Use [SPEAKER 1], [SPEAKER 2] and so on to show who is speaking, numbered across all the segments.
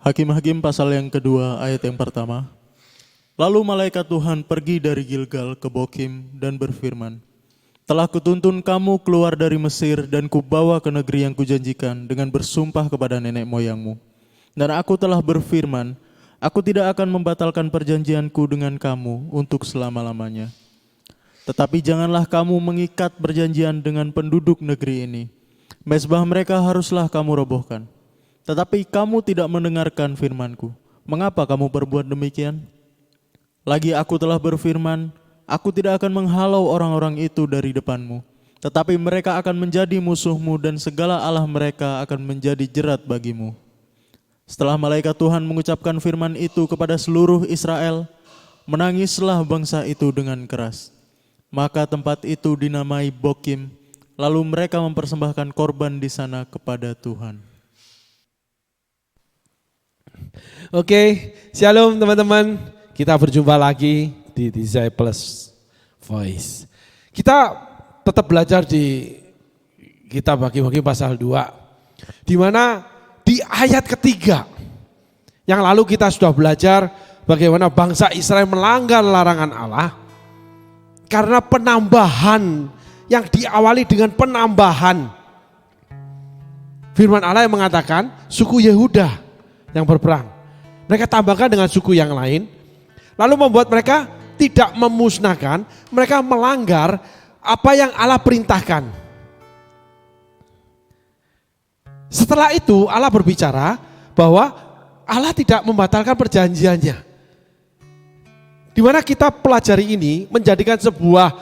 [SPEAKER 1] Hakim-Hakim pasal yang kedua ayat yang pertama. Lalu malaikat Tuhan pergi dari Gilgal ke Bokim dan berfirman, telah kutuntun kamu keluar dari Mesir dan kubawa ke negeri yang kujanjikan dengan bersumpah kepada nenek moyangmu. Dan aku telah berfirman, aku tidak akan membatalkan perjanjianku dengan kamu untuk selama-lamanya. Tetapi janganlah kamu mengikat perjanjian dengan penduduk negeri ini. Mezbah mereka haruslah kamu robohkan. Tetapi kamu tidak mendengarkan firman-Ku. Mengapa kamu berbuat demikian? Lagi aku telah berfirman, aku tidak akan menghalau orang-orang itu dari depanmu. Tetapi mereka akan menjadi musuhmu dan segala allah mereka akan menjadi jerat bagimu. Setelah malaikat Tuhan mengucapkan firman itu kepada seluruh Israel, menangislah bangsa itu dengan keras. Maka tempat itu dinamai Bokim, lalu mereka mempersembahkan korban di sana kepada Tuhan.
[SPEAKER 2] Oke, shalom teman-teman. Kita berjumpa lagi di Disciples Voice. Kita tetap belajar di kitab Hakim-Hakim pasal 2. Di mana di ayat ketiga yang lalu kita sudah belajar bagaimana bangsa Israel melanggar larangan Allah karena penambahan yang diawali dengan penambahan. Firman Allah yang mengatakan suku Yehuda yang berperang. Mereka tambahkan dengan suku yang lain. Lalu membuat mereka tidak memusnahkan. Mereka melanggar apa yang Allah perintahkan. Setelah itu Allah berbicara bahwa Allah tidak membatalkan perjanjiannya. Di mana kita pelajari ini menjadikan sebuah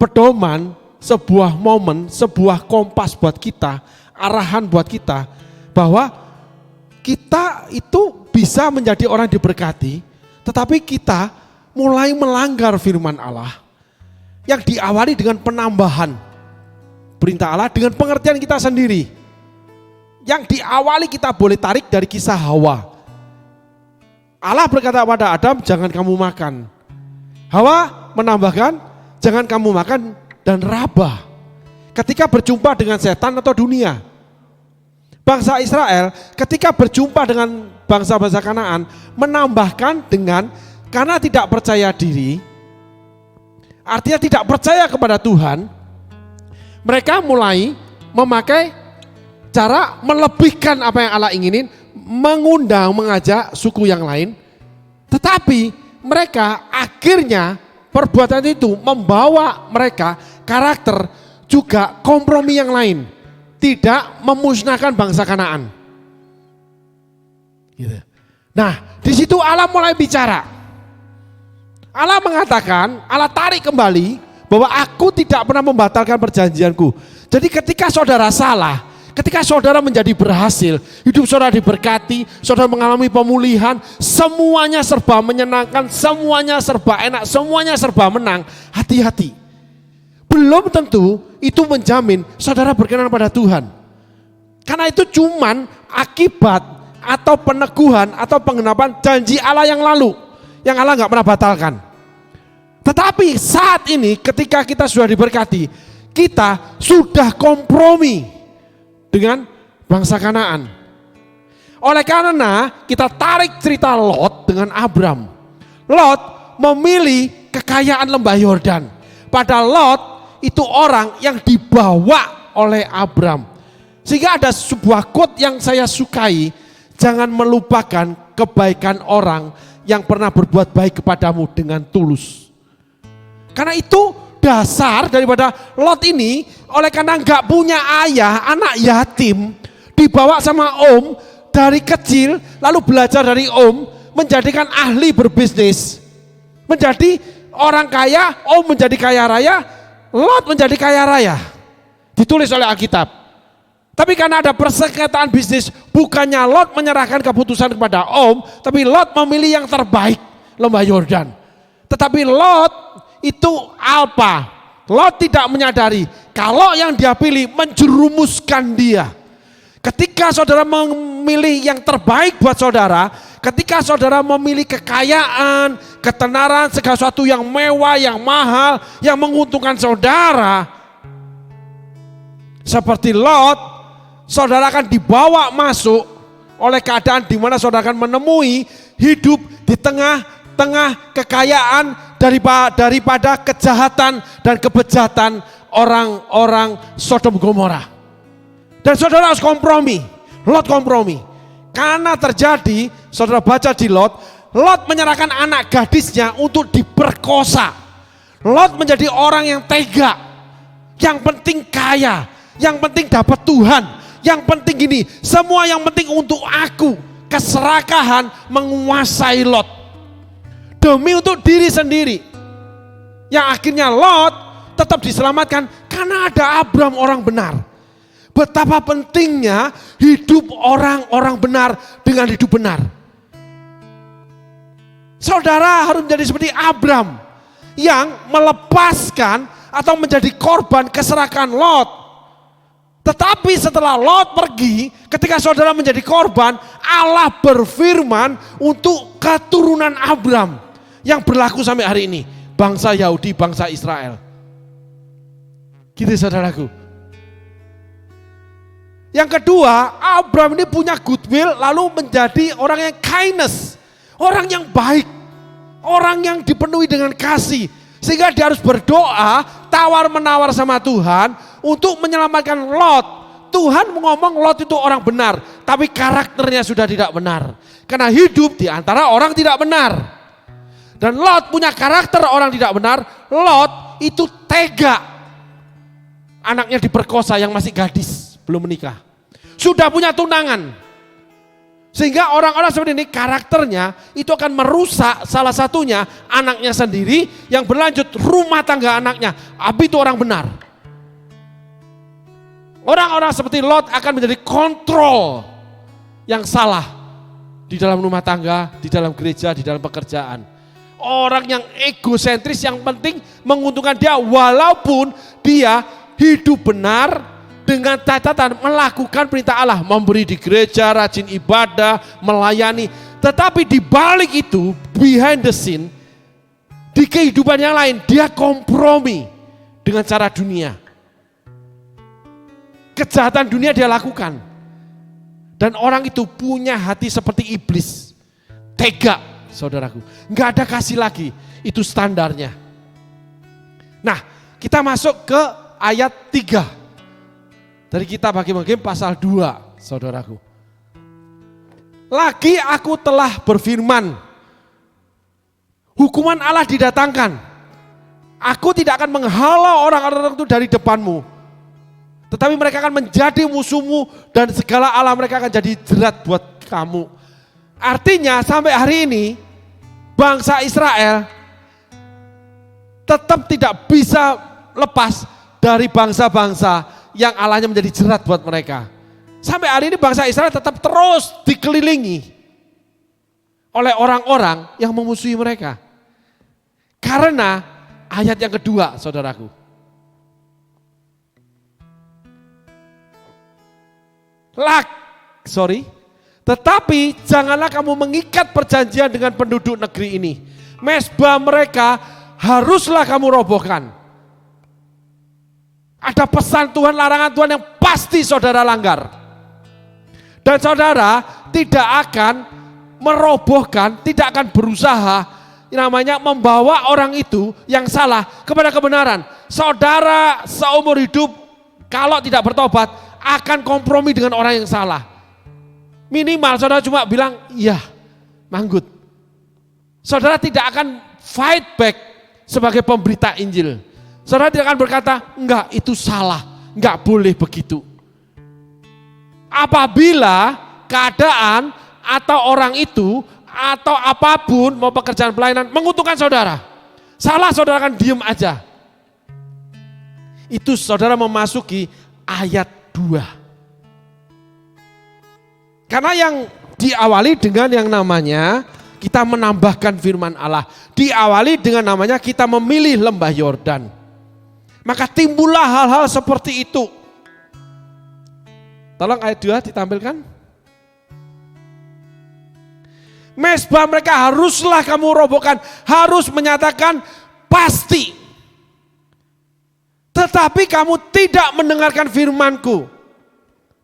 [SPEAKER 2] pedoman, sebuah momen, sebuah kompas buat kita, arahan buat kita bahwa kita itu bisa menjadi orang diberkati, tetapi kita mulai melanggar firman Allah yang diawali dengan penambahan perintah Allah dengan pengertian kita sendiri. Yang diawali kita boleh tarik dari kisah Hawa. Allah berkata pada Adam, jangan kamu makan. Hawa menambahkan, jangan kamu makan dan raba. Ketika berjumpa dengan setan atau dunia. Bangsa Israel ketika berjumpa dengan bangsa-bangsa Kanaan menambahkan dengan karena tidak percaya diri, artinya tidak percaya kepada Tuhan, mereka mulai memakai cara melebihkan apa yang Allah inginin, mengundang, mengajak suku yang lain, tetapi mereka akhirnya perbuatan itu membawa mereka karakter juga kompromi yang lain. Tidak memusnahkan bangsa Kanaan. Gitu. Nah, di situ Allah mulai bicara. Allah mengatakan, Allah tarik kembali bahwa aku tidak pernah membatalkan perjanjianku. Jadi ketika saudara salah, ketika saudara menjadi berhasil, hidup saudara diberkati, saudara mengalami pemulihan, semuanya serba menyenangkan, semuanya serba enak, semuanya serba menang, hati-hati. Belum tentu itu menjamin saudara berkenan pada Tuhan. Karena itu cuman akibat atau peneguhan atau penggenapan janji Allah yang lalu. Yang Allah gak pernah batalkan. Tetapi saat ini ketika kita sudah diberkati, kita sudah kompromi dengan bangsa Kanaan. Oleh karena kita tarik cerita Lot dengan Abram. Lot memilih kekayaan lembah Yordan. Pada Lot itu orang yang dibawa oleh Abram. Sehingga ada sebuah quote yang saya sukai, jangan melupakan kebaikan orang yang pernah berbuat baik kepadamu dengan tulus. Karena itu dasar daripada Lot ini, oleh karena enggak punya ayah, anak yatim, dibawa sama om dari kecil, lalu belajar dari om, menjadikan ahli berbisnis, menjadi orang kaya, om menjadi kaya raya, Lot menjadi kaya raya, ditulis oleh Alkitab. Tapi karena ada persengketaan bisnis, bukannya Lot menyerahkan keputusan kepada Om, tapi Lot memilih yang terbaik, lembah Yordan. Tetapi Lot itu apa? Lot tidak menyadari kalau yang dia pilih menjerumuskan dia. Ketika saudara memilih yang terbaik buat saudara, ketika saudara memilih kekayaan, ketenaran, segala sesuatu yang mewah, yang mahal, yang menguntungkan saudara, seperti Lot, saudara akan dibawa masuk oleh keadaan di mana saudara akan menemui hidup di tengah-tengah kekayaan daripada kejahatan dan kebejatan orang-orang Sodom Gomora. Dan saudara harus kompromi, Lot kompromi. Karena terjadi, saudara baca di Lot menyerahkan anak gadisnya untuk diperkosa. Lot menjadi orang yang tega, yang penting kaya, yang penting dapat Tuhan, yang penting gini, semua yang penting untuk aku. Keserakahan menguasai Lot demi untuk diri sendiri. Yang akhirnya Lot tetap diselamatkan karena ada Abram orang benar. Betapa pentingnya hidup orang-orang benar dengan hidup benar. Saudara harus menjadi seperti Abram yang melepaskan atau menjadi korban keserakahan Lot. Tetapi setelah Lot pergi, ketika saudara menjadi korban, Allah berfirman untuk keturunan Abram yang berlaku sampai hari ini. Bangsa Yahudi, bangsa Israel. Gitu saudaraku. Yang kedua, Abram ini punya goodwill lalu menjadi orang yang kindness. Orang yang baik. Orang yang dipenuhi dengan kasih. Sehingga dia harus berdoa, tawar-menawar sama Tuhan untuk menyelamatkan Lot. Tuhan ngomong Lot itu orang benar, tapi karakternya sudah tidak benar. Karena hidup di antara orang tidak benar. Dan Lot punya karakter orang tidak benar. Lot itu tega. Anaknya diperkosa yang masih gadis, belum menikah. Sudah punya tunangan. Sehingga orang-orang seperti ini karakternya itu akan merusak salah satunya anaknya sendiri yang berlanjut rumah tangga anaknya. Abi itu orang benar. Orang-orang seperti Lot akan menjadi kontrol yang salah di dalam rumah tangga, di dalam gereja, di dalam pekerjaan. Orang yang egosentris yang penting menguntungkan dia walaupun dia hidup benar dengan catatan melakukan perintah Allah, memberi di gereja, rajin ibadah, melayani. Tetapi di balik itu, behind the scene, di kehidupan yang lain, dia kompromi dengan cara dunia. Kejahatan dunia dia lakukan. Dan orang itu punya hati seperti iblis. Tega, saudaraku. Enggak ada kasih lagi, itu standarnya. Nah, kita masuk ke ayat 3. Dari kita bagi-bagi pasal 2, saudaraku. Lagi aku telah berfirman, hukuman Allah didatangkan. Aku tidak akan menghalau orang-orang itu dari depanmu. Tetapi mereka akan menjadi musuhmu dan segala Allah mereka akan jadi jerat buat kamu. Artinya sampai hari ini bangsa Israel tetap tidak bisa lepas dari bangsa-bangsa yang Allahnya menjadi jerat buat mereka. Sampai hari ini bangsa Israel tetap terus dikelilingi oleh orang-orang yang memusuhi mereka. Karena ayat yang kedua, saudaraku. Tetapi janganlah kamu mengikat perjanjian dengan penduduk negeri ini. Mezbah mereka haruslah kamu robohkan. Ada pesan Tuhan, larangan Tuhan yang pasti saudara langgar. Dan saudara tidak akan merobohkan, tidak akan berusaha namanya membawa orang itu yang salah kepada kebenaran. Saudara seumur hidup kalau tidak bertobat akan kompromi dengan orang yang salah. Minimal saudara cuma bilang, iya, manggut. Saudara tidak akan fight back sebagai pemberita Injil. Saudara tidak akan berkata, enggak itu salah, enggak boleh begitu. Apabila keadaan atau orang itu atau apapun mau pekerjaan pelayanan menguntungkan saudara, salah saudara akan diem aja. Itu saudara memasuki ayat 2. Karena yang diawali dengan yang namanya kita menambahkan firman Allah. Diawali dengan namanya kita memilih lembah Yordan. Maka timbullah hal-hal seperti itu. Tolong ayat 2 ditampilkan. Mezbah mereka haruslah kamu robohkan. Harus menyatakan pasti. Tetapi kamu tidak mendengarkan firmanku.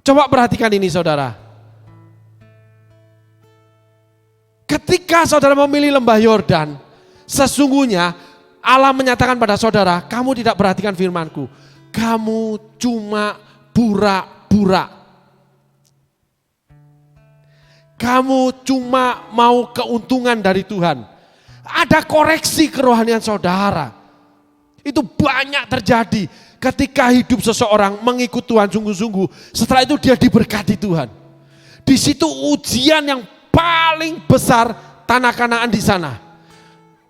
[SPEAKER 2] Coba perhatikan ini saudara. Ketika saudara memilih lembah Yordan, sesungguhnya Allah menyatakan pada saudara, kamu tidak perhatikan firman-Ku. Kamu cuma pura-pura. Kamu cuma mau keuntungan dari Tuhan. Ada koreksi kerohanian saudara. Itu banyak terjadi ketika hidup seseorang mengikut Tuhan sungguh-sungguh. Setelah itu dia diberkati Tuhan. Di situ ujian yang paling besar tanah Kanaan di sana.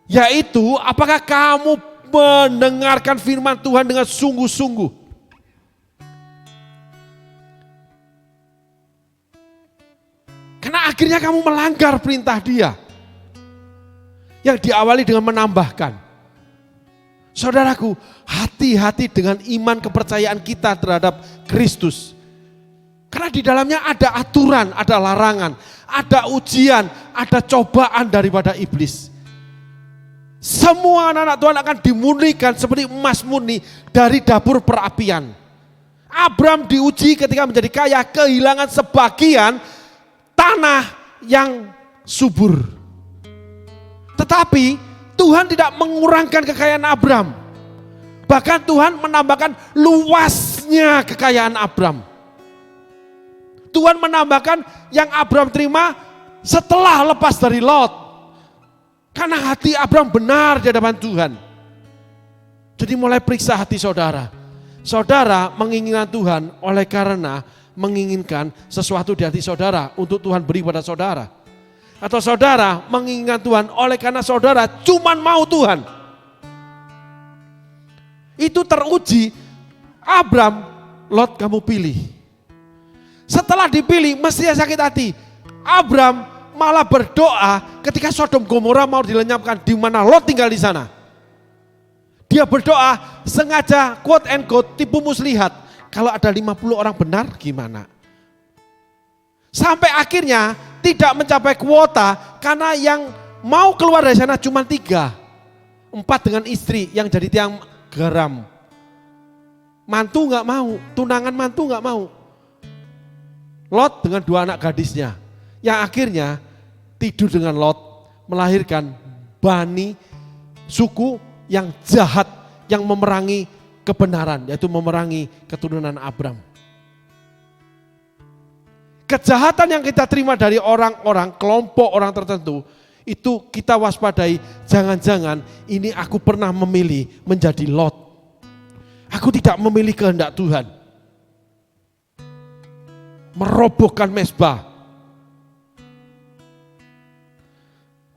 [SPEAKER 2] Yaitu apakah kamu mendengarkan firman Tuhan dengan sungguh-sungguh. Karena akhirnya kamu melanggar perintah Dia. Yang diawali dengan menambahkan. Saudaraku, hati-hati dengan iman kepercayaan kita terhadap Kristus. Karena di dalamnya ada aturan, ada larangan, ada ujian, ada cobaan daripada iblis. Semua anak-anak Tuhan akan dimurnikan seperti emas murni dari dapur perapian. Abram diuji ketika menjadi kaya, kehilangan sebagian tanah yang subur. Tetapi Tuhan tidak mengurangkan kekayaan Abram. Bahkan Tuhan menambahkan luasnya kekayaan Abram. Tuhan menambahkan yang Abram terima setelah lepas dari Lot. Karena hati Abram benar di hadapan Tuhan. Jadi mulai periksa hati saudara. Saudara menginginkan Tuhan oleh karena menginginkan sesuatu di hati saudara untuk Tuhan beri pada saudara. Atau saudara menginginkan Tuhan oleh karena saudara cuman mau Tuhan. Itu teruji. Abram, Lot kamu pilih. Setelah dipilih mestinya sakit hati. Abram malah berdoa ketika Sodom Gomora mau dilenyapkan, di mana Lot tinggal di sana. Dia berdoa sengaja quote and quote tipu muslihat. Kalau ada 50 orang benar gimana? Sampai akhirnya tidak mencapai kuota karena yang mau keluar dari sana cuma 3. 4 dengan istri yang jadi tiang garam. Mantu gak mau, tunangan mantu gak mau. Lot dengan 2 anak gadisnya. Yang akhirnya tidur dengan Lot melahirkan Bani, suku yang jahat yang memerangi kebenaran, yaitu memerangi keturunan Abram. Kejahatan yang kita terima dari orang-orang, kelompok orang tertentu, itu kita waspadai, jangan-jangan ini aku pernah memilih menjadi Lot. Aku tidak memilih kehendak Tuhan. Merobohkan mezbah.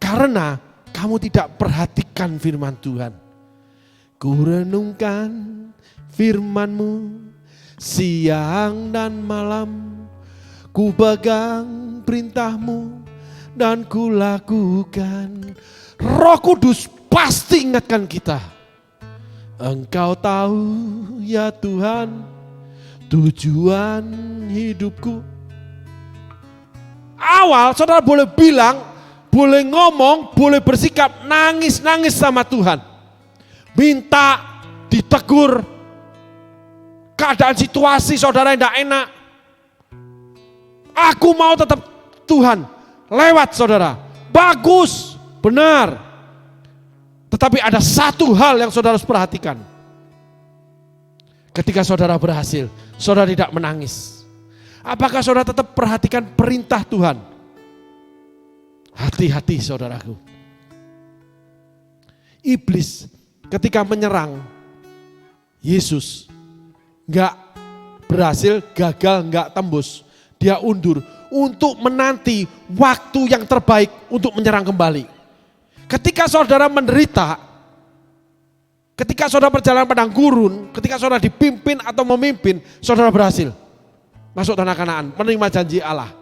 [SPEAKER 2] Karena kamu tidak perhatikan firman Tuhan. Ku renungkan firman-Mu siang dan malam. Ku pegang perintah-Mu dan ku lakukan. Roh Kudus pasti ingatkan kita. Engkau tahu ya Tuhan tujuan hidupku. Awal saudara boleh bilang, boleh ngomong, boleh bersikap nangis-nangis sama Tuhan. Minta ditegur, keadaan situasi saudara yang tidak enak. Aku mau tetap Tuhan, lewat saudara. Bagus, benar. Tetapi ada satu hal yang saudara harus perhatikan. Ketika saudara berhasil, saudara tidak menangis. Apakah saudara tetap perhatikan perintah Tuhan? Hati-hati saudaraku. Iblis ketika menyerang Yesus enggak berhasil, gagal, enggak tembus. Dia undur untuk menanti waktu yang terbaik untuk menyerang kembali. Ketika saudara menderita, ketika saudara berjalan padang gurun, ketika saudara dipimpin atau memimpin, saudara berhasil masuk tanah Kanaan, menerima janji Allah.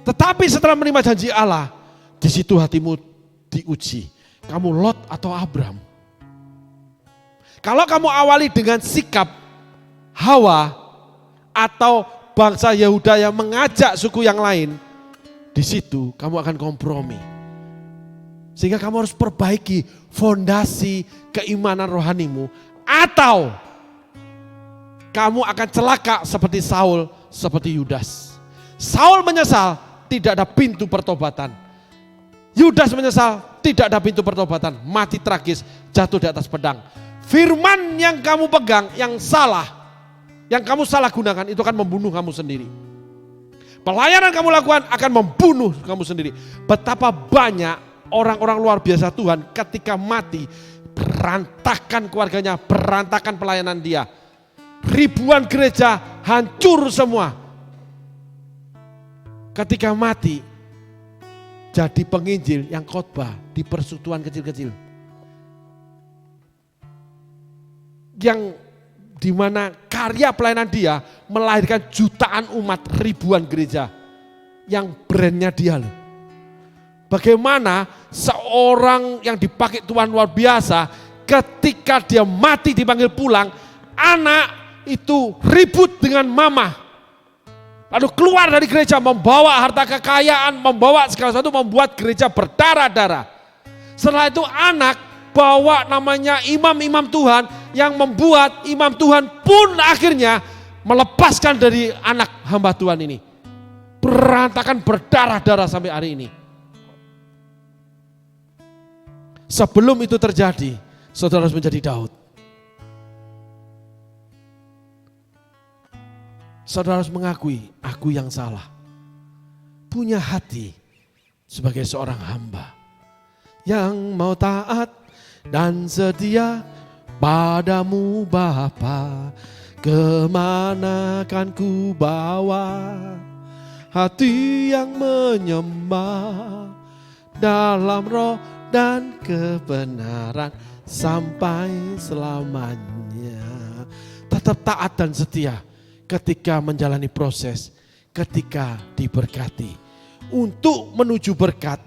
[SPEAKER 2] Tetapi setelah menerima janji Allah, di situ hatimu diuji. Kamu Lot atau Abram? Kalau kamu awali dengan sikap Hawa atau bangsa Yehuda yang mengajak suku yang lain, di situ kamu akan kompromi. Sehingga kamu harus perbaiki fondasi keimanan rohanimu, atau kamu akan celaka seperti Saul, seperti Yudas. Saul menyesal tidak ada pintu pertobatan. Yudas menyesal, tidak ada pintu pertobatan, mati tragis, jatuh di atas pedang. Firman yang kamu pegang, yang salah, yang kamu salah gunakan, itu akan membunuh kamu sendiri. Pelayanan kamu lakukan akan membunuh kamu sendiri. Betapa banyak orang-orang luar biasa Tuhan ketika mati, berantakan keluarganya, berantakan pelayanan dia. Ribuan gereja hancur semua. Ketika mati, jadi penginjil yang khotbah di persekutuan kecil-kecil. Yang dimana karya pelayanan dia melahirkan jutaan umat, ribuan gereja. Yang brandnya dia loh. Bagaimana seorang yang dipakai Tuhan luar biasa, ketika dia mati dipanggil pulang, anak itu ribut dengan mama. Lalu keluar dari gereja membawa harta kekayaan, membawa segala sesuatu, membuat gereja berdarah-darah. Setelah itu anak bawa namanya imam-imam Tuhan yang membuat imam Tuhan pun akhirnya melepaskan dari anak hamba Tuhan ini. Berantakan berdarah-darah sampai hari ini. Sebelum itu terjadi, saudara harus menjadi Daud. Saudara harus mengakui, aku yang salah. Punya hati sebagai seorang hamba yang mau taat dan setia padamu Bapa. Kemana kan ku bawa hati yang menyembah dalam roh dan kebenaran sampai selamanya. Tetap taat dan setia ketika menjalani proses, ketika diberkati. Untuk menuju berkat,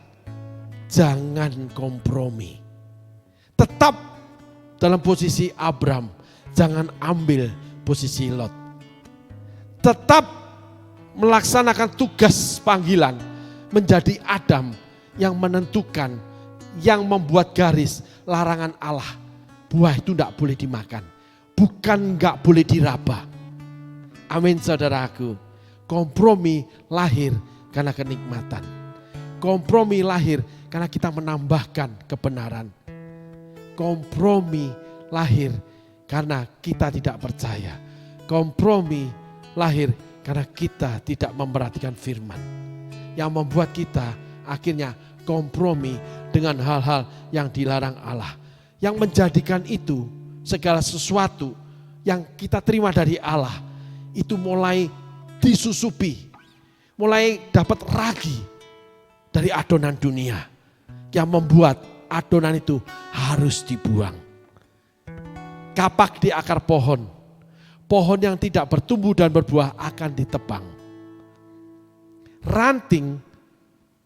[SPEAKER 2] jangan kompromi. Tetap dalam posisi Abram, jangan ambil posisi Lot. Tetap melaksanakan tugas panggilan, menjadi Adam yang menentukan, yang membuat garis larangan Allah. Buah itu tidak boleh dimakan, bukan nggak boleh diraba. Amin saudaraku. Kompromi lahir karena kenikmatan. Kompromi lahir karena kita menambahkan kebenaran. Kompromi lahir karena kita tidak percaya. Kompromi lahir karena kita tidak memperhatikan firman. Yang membuat kita akhirnya kompromi dengan hal-hal yang dilarang Allah. Yang menjadikan itu segala sesuatu yang kita terima dari Allah itu mulai disusupi, mulai dapat ragi dari adonan dunia yang membuat adonan itu harus dibuang. Kapak di akar pohon, pohon yang tidak bertumbuh dan berbuah akan ditebang. Ranting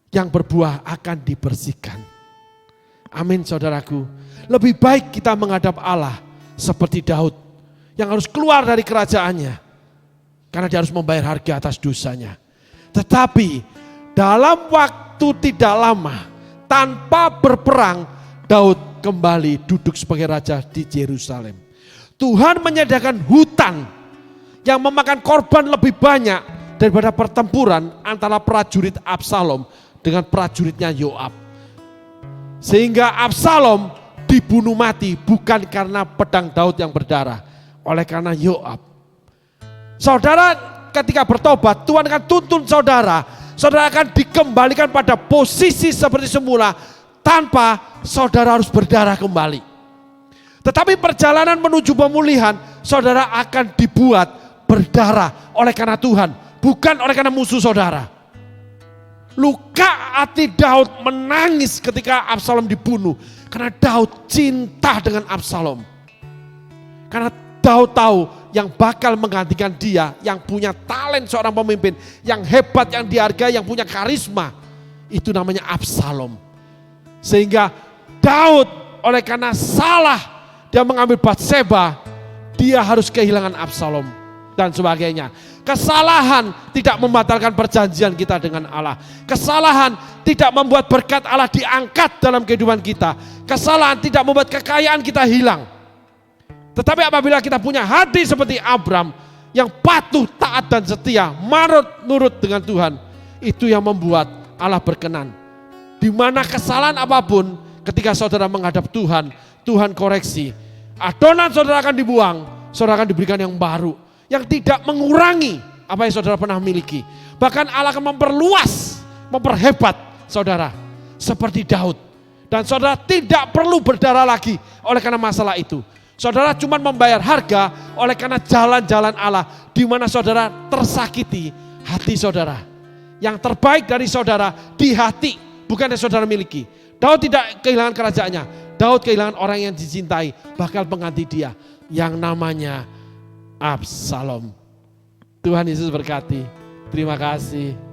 [SPEAKER 2] yang berbuah akan dibersihkan. Amin saudaraku. Lebih baik kita menghadap Allah seperti Daud yang harus keluar dari kerajaannya. Karena dia harus membayar harga atas dosanya. Tetapi dalam waktu tidak lama, tanpa berperang, Daud kembali duduk sebagai raja di Yerusalem. Tuhan menyediakan hutan yang memakan korban lebih banyak daripada pertempuran antara prajurit Absalom dengan prajuritnya Yoab. Sehingga Absalom dibunuh mati bukan karena pedang Daud yang berdarah, oleh karena Yoab. Saudara ketika bertobat, Tuhan akan tuntun saudara. Saudara akan dikembalikan pada posisi seperti semula tanpa saudara harus berdarah kembali. Tetapi perjalanan menuju pemulihan, saudara akan dibuat berdarah oleh karena Tuhan, bukan oleh karena musuh saudara. Luka hati Daud menangis ketika Absalom dibunuh karena Daud cinta dengan Absalom. Karena Daud tahu yang bakal menggantikan dia, yang punya talent seorang pemimpin, yang hebat, yang dihargai, yang punya karisma, itu namanya Absalom. Sehingga Daud oleh karena salah dia mengambil Batseba, dia harus kehilangan Absalom dan sebagainya. Kesalahan tidak membatalkan perjanjian kita dengan Allah. Kesalahan tidak membuat berkat Allah diangkat dalam kehidupan kita. Kesalahan tidak membuat kekayaan kita hilang. Tetapi apabila kita punya hati seperti Abram yang patuh, taat dan setia, manut nurut dengan Tuhan, Itu yang membuat Allah berkenan. Di mana kesalahan apapun, ketika saudara menghadap Tuhan, Tuhan koreksi. Adonan saudara akan dibuang, saudara akan diberikan yang baru. Yang tidak mengurangi apa yang saudara pernah miliki. Bahkan Allah akan memperluas, memperhebat saudara. Seperti Daud. Dan saudara tidak perlu berdarah lagi oleh karena masalah itu. Saudara cuma membayar harga oleh karena jalan-jalan Allah. Di mana saudara tersakiti hati saudara. Yang terbaik dari saudara di hati, bukan yang saudara miliki. Daud tidak kehilangan kerajaannya. Daud kehilangan orang yang dicintai, bakal pengganti dia yang namanya Absalom. Tuhan Yesus berkati. Terima kasih.